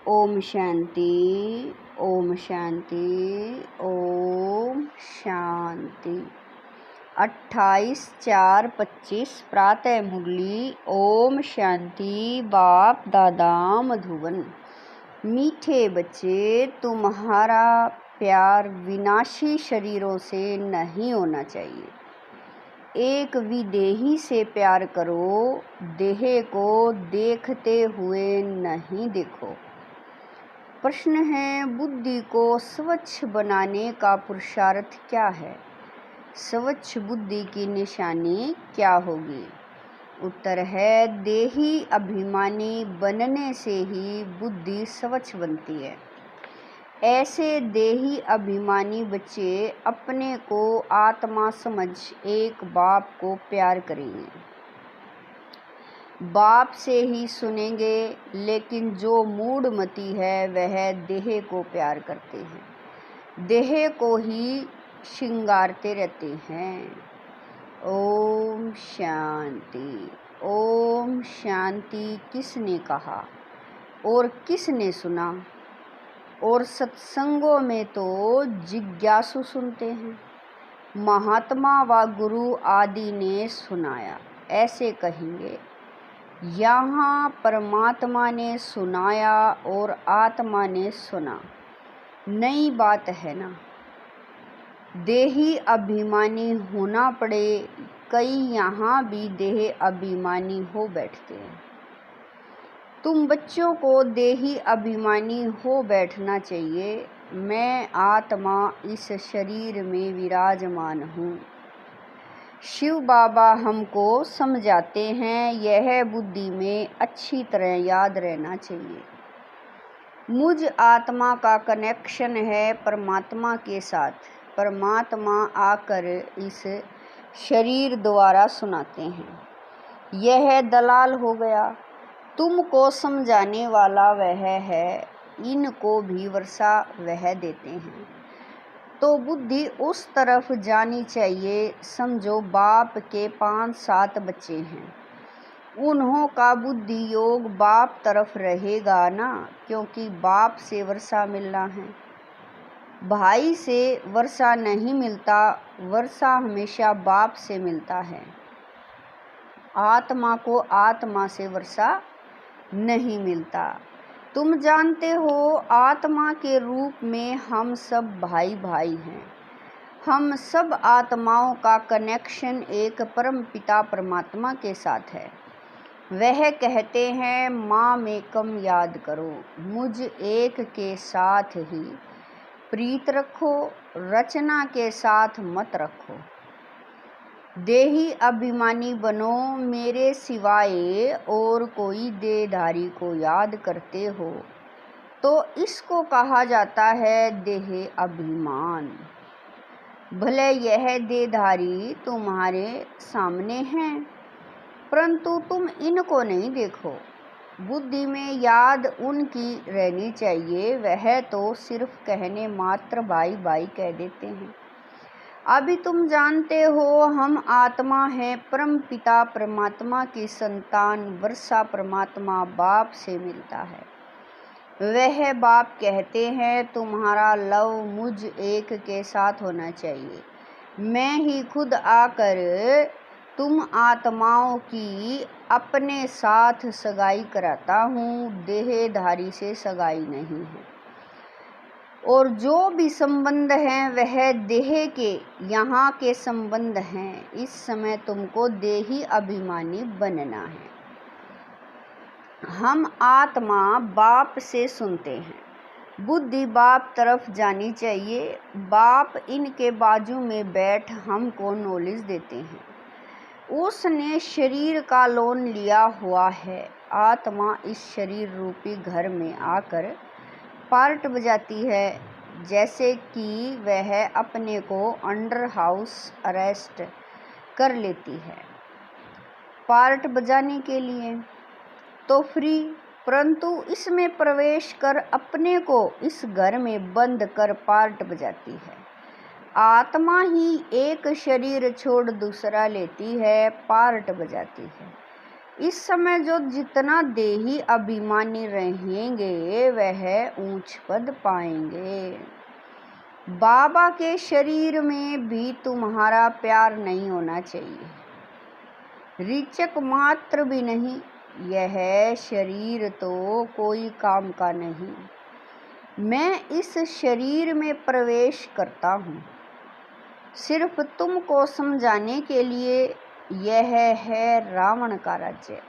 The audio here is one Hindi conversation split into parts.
ओम शांति, ओम शांति, ओम शांति। 28/4/25 प्रातः मुरली। ओम शांति। बाप दादा मधुबन। मीठे बच्चे, तुम्हारा प्यार विनाशी शरीरों से नहीं होना चाहिए। एक विदेही से प्यार करो, देह को देखते हुए नहीं देखो। प्रश्न है, बुद्धि को स्वच्छ बनाने का पुरुषार्थ क्या है? स्वच्छ बुद्धि की निशानी क्या होगी? उत्तर है, देही अभिमानी बनने से ही बुद्धि स्वच्छ बनती है। ऐसे देही अभिमानी बच्चे अपने को आत्मा समझ एक बाप को प्यार करेंगे, बाप से ही सुनेंगे। लेकिन जो मूढ़मती है वह देह को प्यार करते हैं, देह को ही श्रृंगारते रहते हैं। ओम शांति। ओम शांति किसने कहा और किसने सुना? और सत्संगों में तो जिज्ञासु सुनते हैं, महात्मा व गुरु आदि ने सुनाया ऐसे कहेंगे। यहाँ परमात्मा ने सुनाया और आत्मा ने सुना, नई बात है ना। देही अभिमानी होना पड़े, कई यहाँ भी देह अभिमानी हो बैठते हैं। तुम बच्चों को देही अभिमानी हो बैठना चाहिए। मैं आत्मा इस शरीर में विराजमान हूँ। शिव बाबा हमको समझाते हैं, यह बुद्धि में अच्छी तरह याद रहना चाहिए। मुझ आत्मा का कनेक्शन है परमात्मा के साथ। परमात्मा आकर इस शरीर द्वारा सुनाते हैं। यह दलाल हो गया, तुमको समझाने वाला वह है, इनको भी वर्षा वह देते हैं। तो बुद्धि उस तरफ जानी चाहिए। समझो बाप के 5-7 बच्चे हैं, उन्हों का बुद्धि योग बाप तरफ रहेगा ना, क्योंकि बाप से वर्षा मिलना है। भाई से वर्षा नहीं मिलता, वर्षा हमेशा बाप से मिलता है। आत्मा को आत्मा से वर्षा नहीं मिलता। तुम जानते हो, आत्मा के रूप में हम सब भाई भाई हैं। हम सब आत्माओं का कनेक्शन एक परम पिता परमात्मा के साथ है। वह कहते हैं, माँ में कम याद करो, मुझ एक के साथ ही प्रीत रखो, रचना के साथ मत रखो। देही अभिमानी बनो, मेरे सिवाय और कोई देहधारी को याद करते हो तो इसको कहा जाता है देह अभिमान। भले यह देहधारी तुम्हारे सामने हैं, परंतु तुम इनको नहीं देखो। बुद्धि में याद उनकी रहनी चाहिए, वह तो सिर्फ कहने मात्र भाई भाई कह देते हैं। अभी तुम जानते हो, हम आत्मा हैं, परम पिता परमात्मा की संतान। वर्षा परमात्मा बाप से मिलता है। वह बाप कहते हैं, तुम्हारा लव मुझ एक के साथ होना चाहिए। मैं ही खुद आकर तुम आत्माओं की अपने साथ सगाई कराता हूँ, देहधारी से सगाई नहीं है। और जो भी संबंध हैं वह देह के यहाँ के संबंध हैं। इस समय तुमको देही अभिमानी बनना है। हम आत्मा बाप से सुनते हैं, बुद्धि बाप तरफ जानी चाहिए। बाप इनके बाजू में बैठ हमको नॉलेज देते हैं। उसने शरीर का लोन लिया हुआ है। आत्मा इस शरीर रूपी घर में आकर पार्ट बजाती है, जैसे कि वह अपने को अंडर हाउस अरेस्ट कर लेती है पार्ट बजाने के लिए, तो फ्री। परंतु इसमें प्रवेश कर अपने को इस घर में बंद कर पार्ट बजाती है। आत्मा ही एक शरीर छोड़ दूसरा लेती है, पार्ट बजाती है। इस समय जो जितना देही अभिमानी रहेंगे वह ऊंच पद पाएंगे। बाबा के शरीर में भी तुम्हारा प्यार नहीं होना चाहिए, रीचक मात्र भी नहीं। यह शरीर तो कोई काम का नहीं। मैं इस शरीर में प्रवेश करता हूँ सिर्फ तुमको समझाने के लिए। यह है रावण का राज्य।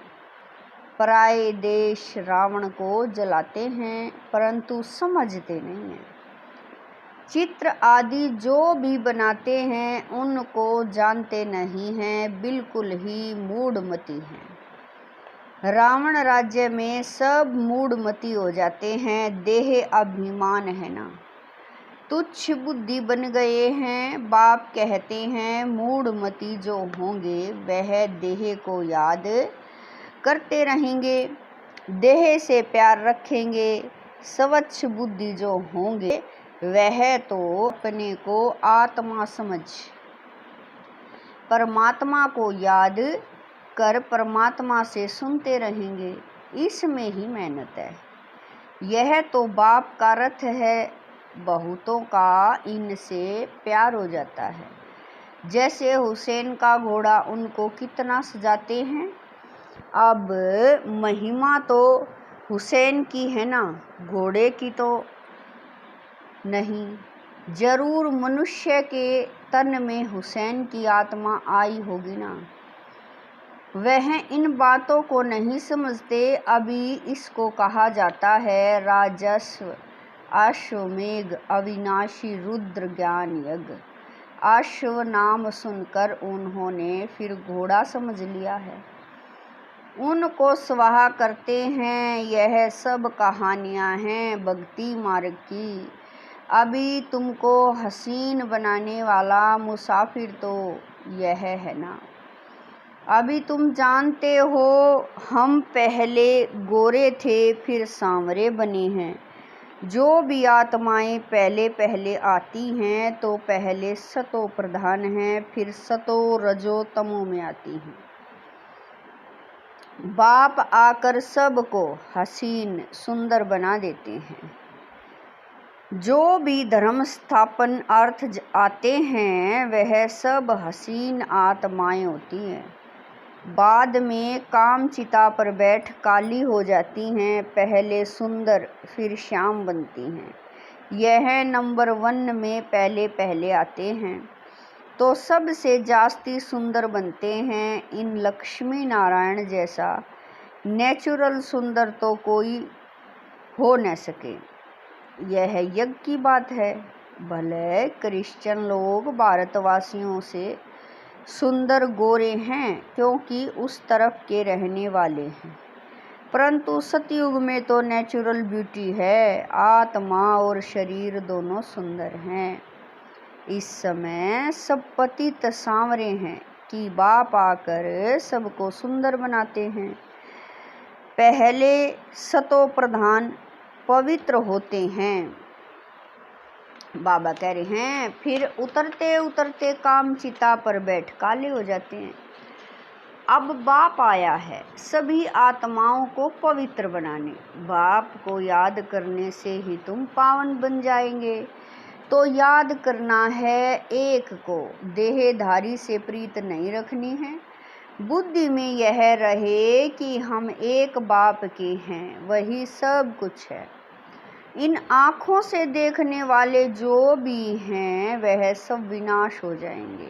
पराये देश रावण को जलाते हैं परंतु समझते नहीं हैं। चित्र आदि जो भी बनाते हैं उनको जानते नहीं हैं, बिल्कुल ही मूढ़मती हैं। रावण राज्य में सब मूढ़मती हो जाते हैं। देह अभिमान है ना, तुच्छ बुद्धि बन गए हैं। बाप कहते हैं मूढ़मती जो होंगे वह देह को याद करते रहेंगे, देह से प्यार रखेंगे। स्वच्छ बुद्धि जो होंगे वह तो अपने को आत्मा समझ परमात्मा को याद कर परमात्मा से सुनते रहेंगे। इसमें ही मेहनत है। यह तो बाप का रथ है। बहुतों का इनसे प्यार हो जाता है। जैसे हुसैन का घोड़ा, उनको कितना सजाते हैं। अब महिमा तो हुसैन की है ना, घोड़े की तो नहीं। जरूर मनुष्य के तन में हुसैन की आत्मा आई होगी ना। वह इन बातों को नहीं समझते। अभी इसको कहा जाता है राजस्व अश्वमेघ अविनाशी रुद्र ज्ञान यज्ञ। अश्व नाम सुनकर उन्होंने फिर घोड़ा समझ लिया है, उनको स्वाहा करते हैं। यह सब कहानियां हैं भक्ति मार्ग की। अभी तुमको हसीन बनाने वाला मुसाफिर तो यह है ना। अभी तुम जानते हो हम पहले गोरे थे फिर सांवरे बने हैं। जो भी आत्माएं पहले पहले आती हैं तो पहले सतो प्रधान हैं, फिर सतो रजो तमो में आती हैं। बाप आकर सबको हसीन सुंदर बना देते हैं। जो भी धर्म स्थापन अर्थ आते हैं वह सब हसीन आत्माएं होती हैं। बाद में काम चिता पर बैठ काली हो जाती हैं। पहले सुंदर फिर श्याम बनती हैं। यह नंबर 1 में पहले पहले आते हैं तो सबसे जास्ती सुंदर बनते हैं। इन लक्ष्मी नारायण जैसा नेचुरल सुंदर तो कोई हो न सके। यह यज्ञ की बात है। भले क्रिश्चियन लोग भारतवासियों से सुंदर गोरे हैं क्योंकि उस तरफ के रहने वाले हैं, परंतु सतयुग में तो नेचुरल ब्यूटी है। आत्मा और शरीर दोनों सुंदर हैं। इस समय सब पतित सांवरे हैं कि बाप आकर सबको सुंदर बनाते हैं। पहले सतो प्रधान पवित्र होते हैं, बाबा कह रहे हैं, फिर उतरते उतरते काम चिता पर बैठ काले हो जाते हैं। अब बाप आया है सभी आत्माओं को पवित्र बनाने। बाप को याद करने से ही तुम पावन बन जाएंगे। तो याद करना है एक को, देहधारी से प्रीत नहीं रखनी है। बुद्धि में यह रहे कि हम एक बाप के हैं, वही सब कुछ है। इन आँखों से देखने वाले जो भी हैं वह सब विनाश हो जाएंगे।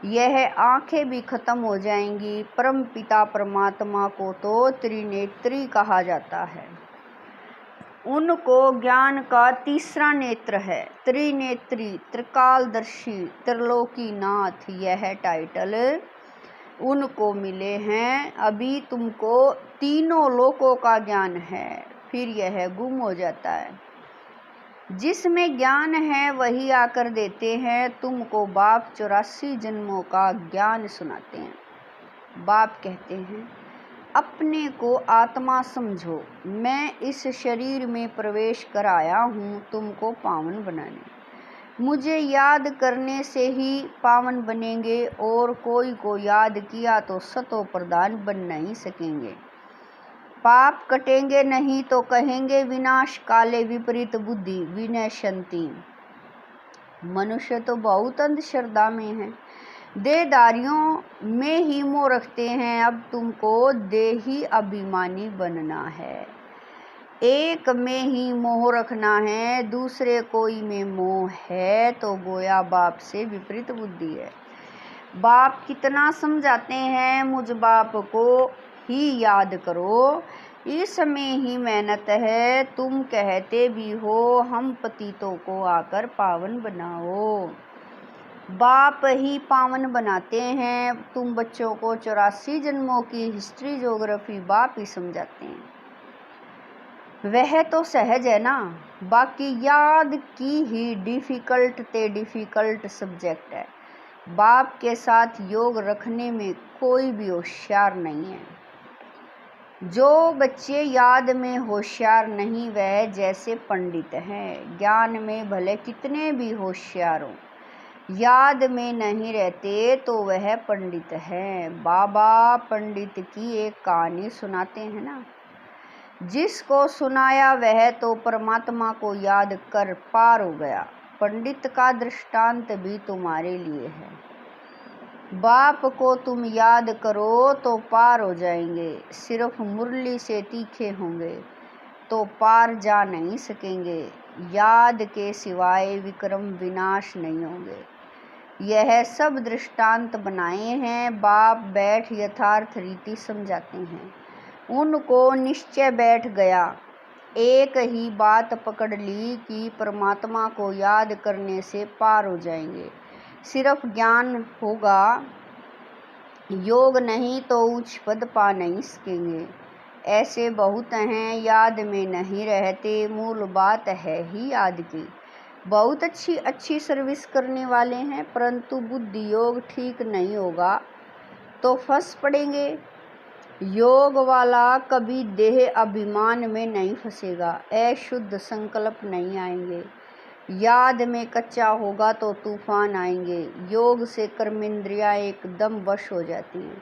यह आँखें भी खत्म हो जाएंगी। परम पिता परमात्मा को तो त्रिनेत्री कहा जाता है। उनको ज्ञान का तीसरा नेत्र है। त्रिनेत्री, त्रिकालदर्शी, त्रिलोकीनाथ, यह टाइटल उनको मिले हैं। अभी तुमको तीनों लोकों का ज्ञान है, फिर यह गुम हो जाता है। जिसमें ज्ञान है वही आकर देते हैं। तुमको बाप 84 जन्मों का ज्ञान सुनाते हैं। बाप कहते हैं अपने को आत्मा समझो। मैं इस शरीर में प्रवेश कर आया हूँ तुमको पावन बनाने। मुझे याद करने से ही पावन बनेंगे, और कोई को याद किया तो सतो प्रधान बन नहीं सकेंगे। पाप कटेंगे नहीं तो कहेंगे विनाश काले विपरीत बुद्धि विनश्यन्ति। मनुष्य तो बहुत अंधश्रद्धा में है, देहधारियों में ही मोह रखते हैं। अब तुमको देही अभिमानी बनना है, एक में ही मोह रखना है, दूसरे कोई में मोह है तो गोया बाप से विपरीत बुद्धि है। बाप कितना समझाते हैं, मुझ बाप को ही याद करो, इसमें ही मेहनत है। तुम कहते भी हो हम पतितों को आकर पावन बनाओ, बाप ही पावन बनाते हैं। तुम बच्चों को 84 जन्मों की हिस्ट्री ज्योग्राफी बाप ही समझाते हैं, वह तो सहज है ना। बाकी याद की ही डिफ़िकल्ट सब्जेक्ट है। बाप के साथ योग रखने में कोई भी होशियार नहीं है। जो बच्चे याद में होशियार नहीं वह जैसे पंडित हैं, ज्ञान में भले कितने भी होशियार हों, याद में नहीं रहते तो वह पंडित हैं। बाबा पंडित की एक कहानी सुनाते हैं ना, जिसको सुनाया वह तो परमात्मा को याद कर पार हो गया। पंडित का दृष्टांत भी तुम्हारे लिए है। बाप को तुम याद करो तो पार हो जाएंगे, सिर्फ मुरली से तीखे होंगे तो पार जा नहीं सकेंगे। याद के सिवाय विक्रम विनाश नहीं होंगे। यह सब दृष्टांत बनाए हैं, बाप बैठ यथार्थ रीति समझाते हैं। उनको निश्चय बैठ गया, एक ही बात पकड़ ली कि परमात्मा को याद करने से पार हो जाएंगे। सिर्फ ज्ञान होगा, योग नहीं तो उच्च पद पा नहीं सकेंगे। ऐसे बहुत हैं, याद में नहीं रहते, मूल बात है ही याद की। बहुत अच्छी सर्विस करने वाले हैं, परंतु बुद्धि योग ठीक नहीं होगा तो फंस पड़ेंगे। योग वाला कभी देह अभिमान में नहीं फंसेगा, अशुद्ध संकल्प नहीं आएंगे। याद में कच्चा होगा तो तूफान आएंगे। योग से कर्मेंद्रियां एकदम वश हो जाती हैं।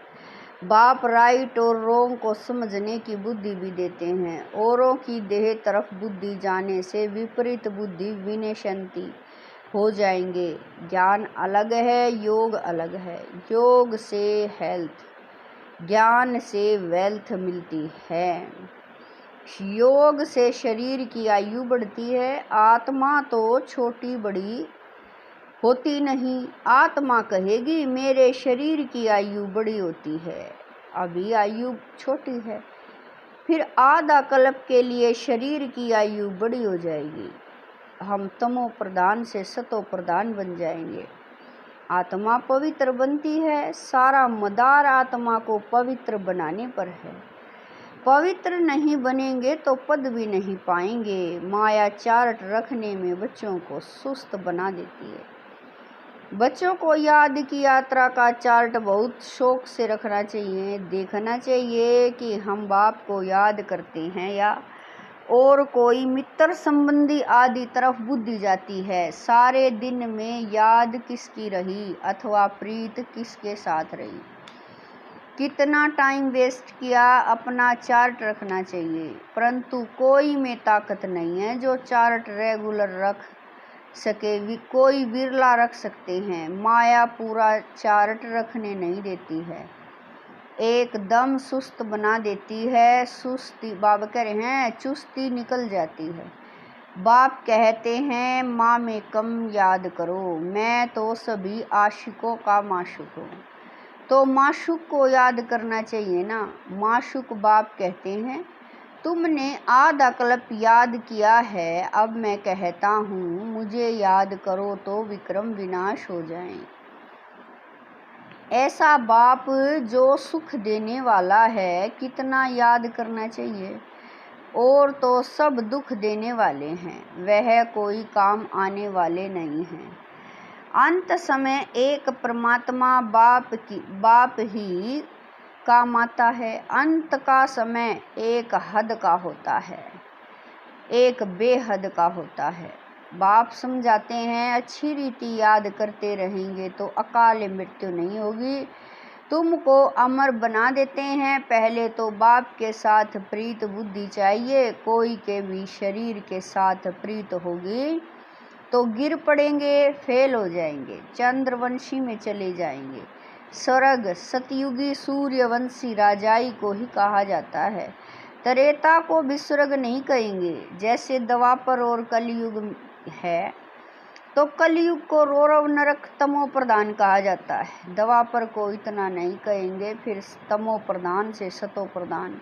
बाप राइट और रोंग को समझने की बुद्धि भी देते हैं। औरों की देह तरफ बुद्धि जाने से विपरीत बुद्धि विनश्यन्ति हो जाएंगे। ज्ञान अलग है, योग अलग है। योग से हेल्थ, ज्ञान से वेल्थ मिलती है। योग से शरीर की आयु बढ़ती है, आत्मा तो छोटी बड़ी होती नहीं। आत्मा कहेगी मेरे शरीर की आयु बड़ी होती है, अभी आयु छोटी है, फिर आधा कल्प के लिए शरीर की आयु बड़ी हो जाएगी। हम तमो प्रधान से सतो प्रधान बन जाएंगे। आत्मा पवित्र बनती है, सारा मदार आत्मा को पवित्र बनाने पर है। पवित्र नहीं बनेंगे तो पद भी नहीं पाएंगे। माया चार्ट रखने में बच्चों को सुस्त बना देती है। बच्चों को याद की यात्रा का चार्ट बहुत शौक से रखना चाहिए। देखना चाहिए कि हम बाप को याद करते हैं या और कोई मित्र संबंधी आदि तरफ बुद्धि जाती है। सारे दिन में याद किसकी रही अथवा प्रीत किसके साथ रही, कितना टाइम वेस्ट किया, अपना चार्ट रखना चाहिए। परंतु कोई में ताकत नहीं है जो चार्ट रेगुलर रख सके, कोई विरला रख सकते हैं। माया पूरा चार्ट रखने नहीं देती है, एकदम सुस्त बना देती है। सुस्ती, बाबा कह रहे हैं चुस्ती निकल जाती है। बाप कहते हैं माँ में कम याद करो, मैं तो सभी आशिकों का माशुक हूँ। तो माशुक को याद करना चाहिए ना। माशुक बाप कहते हैं तुमने आधा कल्प याद किया है, अब मैं कहता हूँ मुझे याद करो तो विक्रम विनाश हो जाएं। ऐसा बाप जो सुख देने वाला है कितना याद करना चाहिए। और तो सब दुख देने वाले हैं, वह कोई काम आने वाले नहीं हैं। अंत समय एक परमात्मा बाप ही काम आता है। अंत का समय एक हद का होता है, एक बेहद का होता है। बाप समझाते हैं अच्छी रीति याद करते रहेंगे तो अकाल मृत्यु नहीं होगी, तुमको अमर बना देते हैं। पहले तो बाप के साथ प्रीत बुद्धि चाहिए, कोई के भी शरीर के साथ प्रीत होगी तो गिर पड़ेंगे, फेल हो जाएंगे, चंद्रवंशी में चले जाएंगे। स्वर्ग सतयुगी सूर्यवंशी राजाई को ही कहा जाता है, त्रेता को भी स्वर्ग नहीं कहेंगे। जैसे द्वापर और कलयुग है तो कलयुग को रौरव नरक तमो प्रधान कहा जाता है, द्वापर को इतना नहीं कहेंगे। फिर तमो प्रधान से सतो प्रधान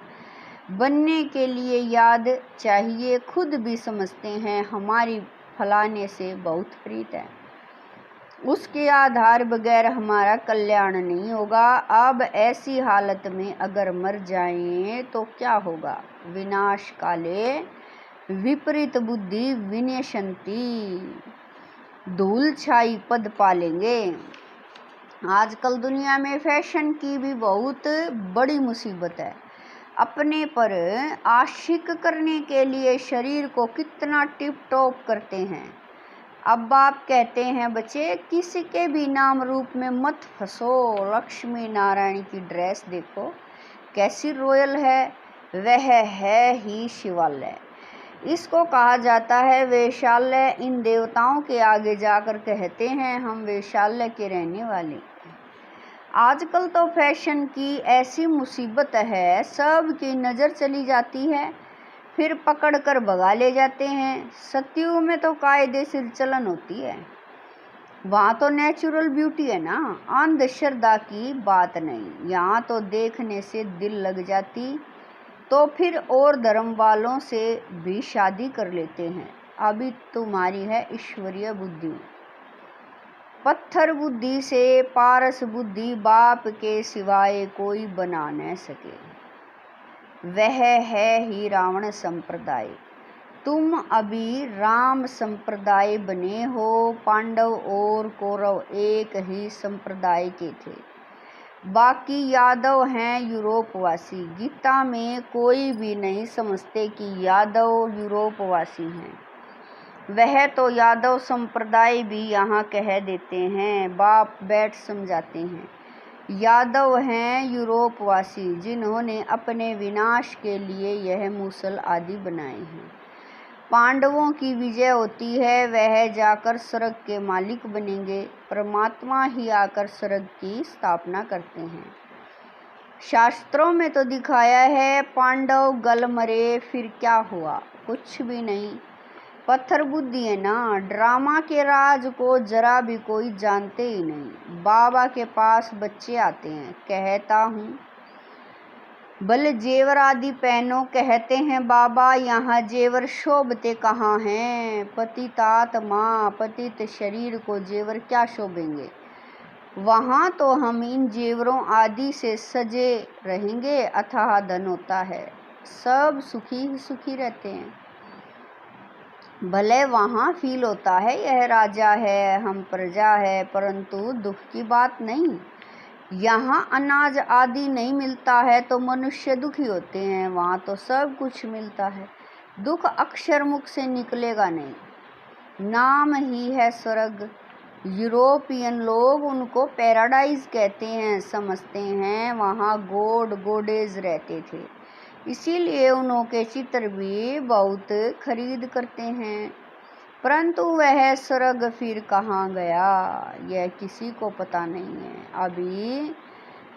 बनने के लिए याद चाहिए, खुद भी समझते हैं हमारी फलाने से बहुत प्रीत है, उसके आधार बगैर हमारा कल्याण नहीं होगा। अब ऐसी हालत में अगर मर जाएं तो क्या होगा? विनाश काले विपरीत बुद्धि विनश्यन्ति, धूल छाई पद पालेंगे। आजकल दुनिया में फैशन की भी बहुत बड़ी मुसीबत है। अपने पर आशिक करने के लिए शरीर को कितना टिप टॉप करते हैं। अब आप कहते हैं बच्चे किसी के भी नाम रूप में मत फंसो, लक्ष्मी नारायण की ड्रेस देखो कैसी रॉयल है, वह है ही शिवालय, इसको कहा जाता है वैशाल्य। इन देवताओं के आगे जाकर कहते हैं हम वैशाल्य के रहने वाले। आजकल तो फैशन की ऐसी मुसीबत है, सब की नज़र चली जाती है फिर पकड़ कर भगा ले जाते हैं। सतयुग में तो कायदे से चलन होती है, वहाँ तो नेचुरल ब्यूटी है ना, अंधश्रद्धा की बात नहीं। यहाँ तो देखने से दिल लग जाती तो फिर और धर्म वालों से भी शादी कर लेते हैं। अभी तुम्हारी है ईश्वरीय बुद्धि, पत्थर बुद्धि से पारस बुद्धि बाप के सिवाय कोई बना न सके, वह है ही रावण संप्रदाय। तुम अभी राम संप्रदाय बने हो, पांडव और कौरव एक ही संप्रदाय के थे, बाकी यादव हैं यूरोपवासी। गीता में कोई भी नहीं समझते कि यादव यूरोपवासी हैं, वह तो यादव संप्रदाय भी यहाँ कह देते हैं। बाप बैठ समझाते हैं यादव हैं यूरोपवासी जिन्होंने अपने विनाश के लिए यह मूसल आदि बनाए हैं। पांडवों की विजय होती है, वह जाकर स्वर्ग के मालिक बनेंगे, परमात्मा ही आकर स्वर्ग की स्थापना करते हैं। शास्त्रों में तो दिखाया है पांडव गल मरे, फिर क्या हुआ? कुछ भी नहीं, पत्थर बुद्धि है ना। ड्रामा के राज को जरा भी कोई जानते ही नहीं। बाबा के पास बच्चे आते हैं, कहता हूँ बल जेवर आदि पहनो, कहते हैं बाबा यहाँ जेवर शोभते कहाँ हैं? पतितात्मा पतित शरीर को जेवर क्या शोभेंगे? वहाँ तो हम इन जेवरों आदि से सजे रहेंगे, अथाह धन होता है, सब सुखी ही सुखी रहते हैं। भले वहाँ फील होता है यह राजा है हम प्रजा है, परंतु दुख की बात नहीं। यहाँ अनाज आदि नहीं मिलता है तो मनुष्य दुखी होते हैं, वहाँ तो सब कुछ मिलता है, दुख अक्षर मुख से निकलेगा नहीं। नाम ही है स्वर्ग। यूरोपियन लोग उनको पैराडाइज कहते हैं, समझते हैं वहाँ गॉड गॉडेज रहते थे, इसीलिए उनके चित्र भी बहुत खरीद करते हैं। परंतु वह स्वर्ग फिर कहाँ गया यह किसी को पता नहीं है।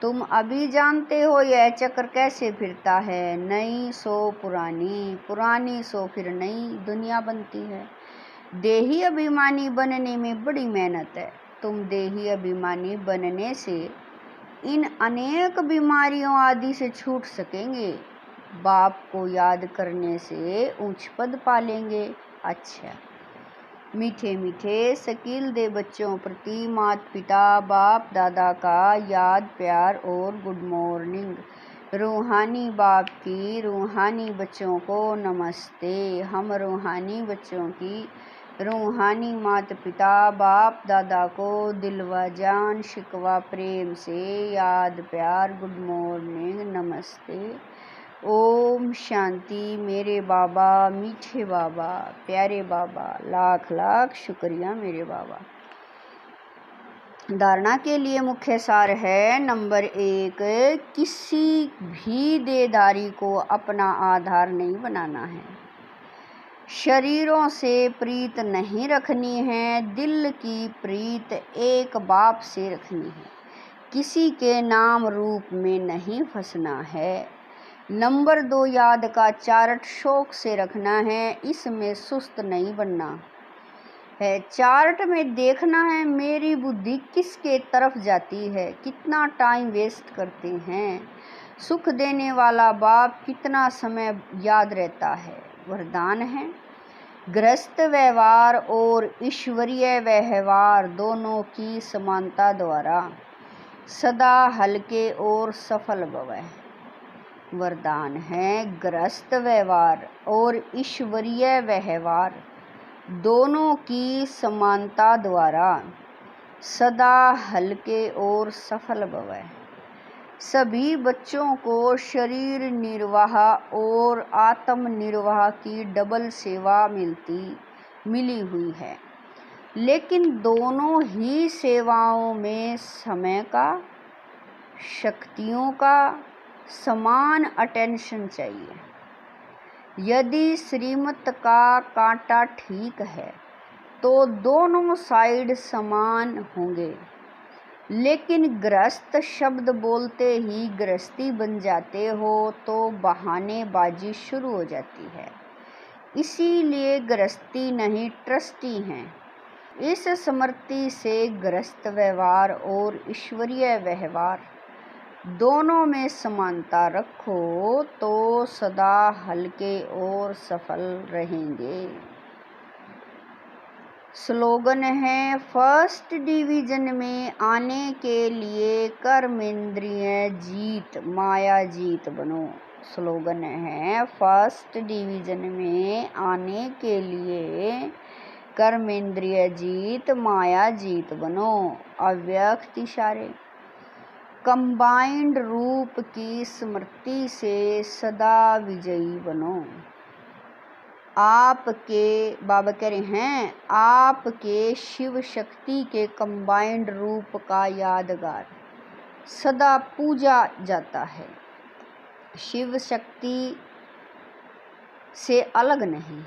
तुम अभी जानते हो यह चक्र कैसे फिरता है। नई सो पुरानी, पुरानी सो फिर नई दुनिया बनती है। देही अभिमानी बनने में बड़ी मेहनत है। तुम देही अभिमानी बनने से इन अनेक बीमारियों आदि से छूट सकेंगे, बाप को याद करने से ऊंच पद पालेंगे। अच्छा, मीठे मीठे शकील दे बच्चों प्रति माता पिता बाप दादा का याद प्यार और गुड मॉर्निंग। रूहानी बाप की रूहानी बच्चों को नमस्ते। हम रूहानी बच्चों की रूहानी माता पिता बाप दादा को दिल व जान शिकवा प्रेम से याद प्यार गुड मॉर्निंग नमस्ते। ओम शांति। मेरे बाबा, मीठे बाबा, प्यारे बाबा, लाख लाख शुक्रिया मेरे बाबा। धारणा के लिए मुख्य सार है। नंबर 1, किसी भी देहधारी को अपना आधार नहीं बनाना है। शरीरों से प्रीत नहीं रखनी है। दिल की प्रीत एक बाप से रखनी है। किसी के नाम रूप में नहीं फंसना है। नंबर 2, याद का चार्ट शौक से रखना है। इसमें सुस्त नहीं बनना है। चार्ट में देखना है मेरी बुद्धि किसके तरफ जाती है, कितना टाइम वेस्ट करते हैं। सुख देने वाला बाप कितना समय याद रहता है। वरदान है, गृहस्थ व्यवहार और ईश्वरीय व्यवहार दोनों की समानता द्वारा सदा हल्के और सफल भवः। वरदान है, गृहस्थ व्यवहार और ईश्वरीय व्यवहार दोनों की समानता द्वारा सदा हल्के और सफल भवः। सभी बच्चों को शरीर निर्वाह और आत्म निर्वाह की डबल सेवा मिली हुई है, लेकिन दोनों ही सेवाओं में समय का, शक्तियों का समान अटेंशन चाहिए। यदि श्रीमत का कांटा ठीक है तो दोनों साइड समान होंगे, लेकिन गृहस्थ शब्द बोलते ही गृहस्थी बन जाते हो तो बहानेबाजी शुरू हो जाती है। इसीलिए गृहस्थी नहीं, ट्रस्टी हैं। इस स्मृति से गृहस्थ व्यवहार और ईश्वरीय व्यवहार दोनों में समानता रखो तो सदा हल्के और सफल रहेंगे। स्लोगन है, फर्स्ट डिवीजन में आने के लिए कर्मेंद्रिय जीत, माया जीत बनो। स्लोगन है, फर्स्ट डिवीजन में आने के लिए कर्मेंद्रिय जीत, माया जीत बनो। अव्यक्त इशारे। कंबाइंड रूप की स्मृति से सदा विजयी बनो। आपके बाबा कह रहे हैं, आपके शिव शक्ति के कंबाइंड रूप का यादगार सदा पूजा जाता है। शिव शक्ति से अलग नहीं,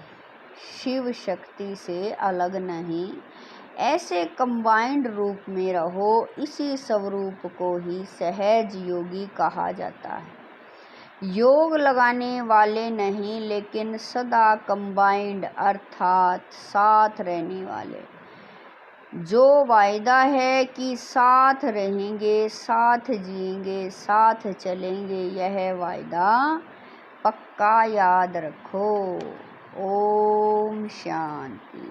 शिव शक्ति से अलग नहीं, ऐसे कंबाइंड रूप में रहो। इसी स्वरूप को ही सहज योगी कहा जाता है। योग लगाने वाले नहीं, लेकिन सदा कंबाइंड अर्थात साथ रहने वाले। जो वायदा है कि साथ रहेंगे, साथ जिएंगे, साथ चलेंगे, यह वायदा पक्का याद रखो। ओम शांति।